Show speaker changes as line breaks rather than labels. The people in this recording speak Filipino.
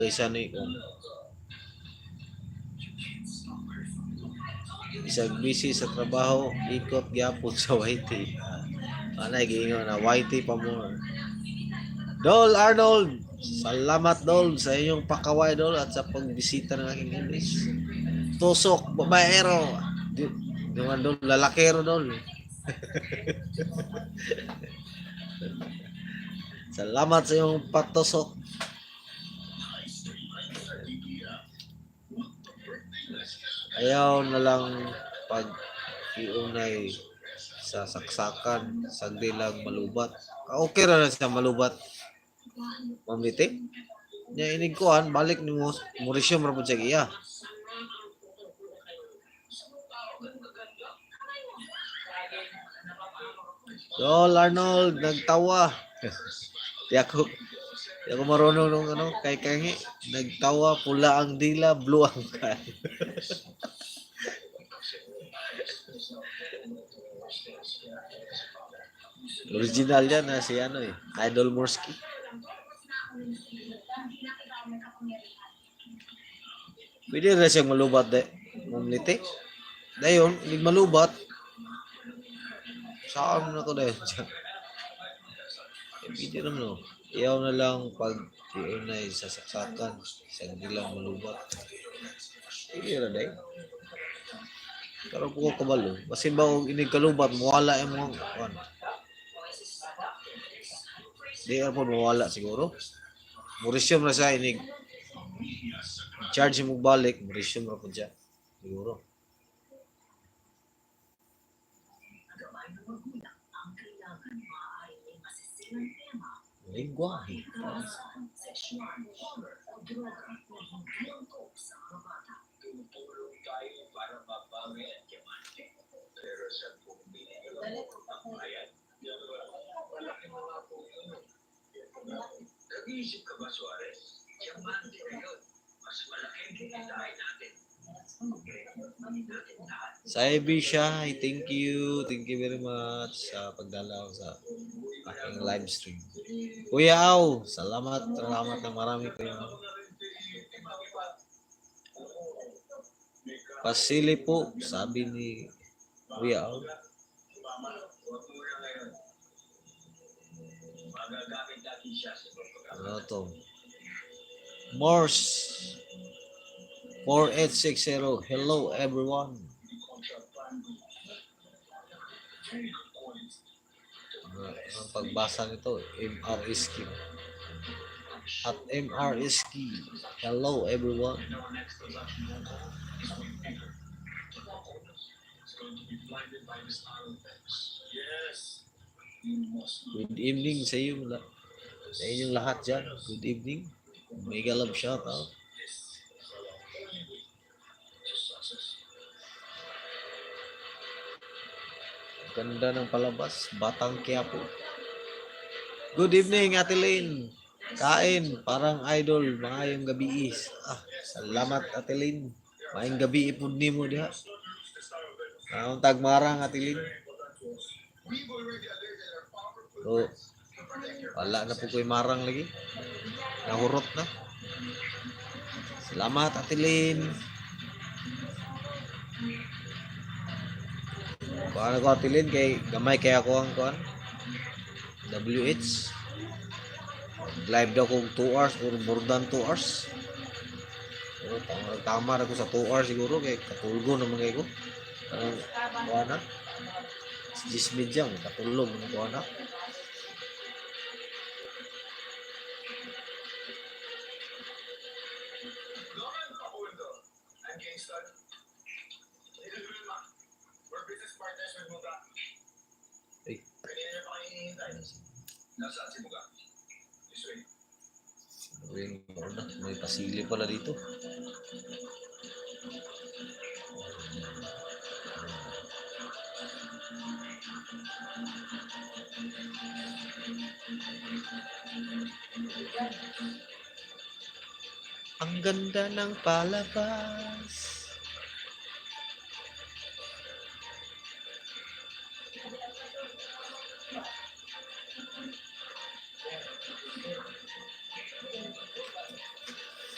Isa ni isang busy sa trabaho, ikot gyapon sa YT. Anay giingon na YT pa more. Dol Arnold, salamat Dol sa inyong pakaway Dol at sa pagbisita ng aking English. Tusok, babaero. Duman Dol, lalakero Dol. Salamat sa iyong patusok. Ayaw na lang pag iunay sa saksakan, sagdi lang malubat. Okay ra na siya malubat. Mamiti? Nya inig kuan balik ni mo Mauricio ra pud siya iya. Dol Arnold nagtawa. Di ako marunong nung ano kay kangi nagtawa pula ang dila blue ang kan. Original yan na si ano eh, Idol Morsky. Pwede na siyang malubat de. Mamliti. Dayon, hindi malubat. Saan na to dahil? Pwede naman no. Iyaw na lang pag iunay sa saksakan. Isang nilang malubat. Pwede na dahil. Pero po ko kabalo. Basin ba kung inig kalubat, mawala yung mga kan. Di po mawala siguro. Mauricio na sa inig. Charge mo balik, Mauricio na po dyan. Siguro. Lingwahe. Nag-iisip ka ba, Suarez? Yung bandi na yun, mas malaking kikitain natin. Sa siya, thank you very much sa pagdalaw sa aking live stream. Kuya Au, salamat ng marami kayo. Pasili po, sabi ni Kuya Au. Ano to? Morse 4860. Hello everyone. Ang pagbasa nito, MRSK. At MRSK. Hello everyone. Good evening sa iyo. Sa inyong lahat dyan. Good evening. Mega love shout out. Ganda ng palabas. Batang Quiapo. Good evening, Ate Lynn. Kain. Parang idol. Maayong gabi is. Salamat, Ate Lynn. Maayong gabi ipod ni mo diha. Ang tagmarang, Ate Lynn. So, wala na po ko'y marang lagi. Nahurot na. Salamat, Ate Lynn. Kuhaan ako, Ate Lynn, kay gamay kaya ako ang kuhaan. WH. Live daw kong 2 hours or more than 2 hours. So, tama ako sa 2 hours siguro, kay katulgo naman kayo ko. Kuhaan na. 10 medyang, katulog naman kuhaan na. May pasili pala dito. Ang ganda ng palabas.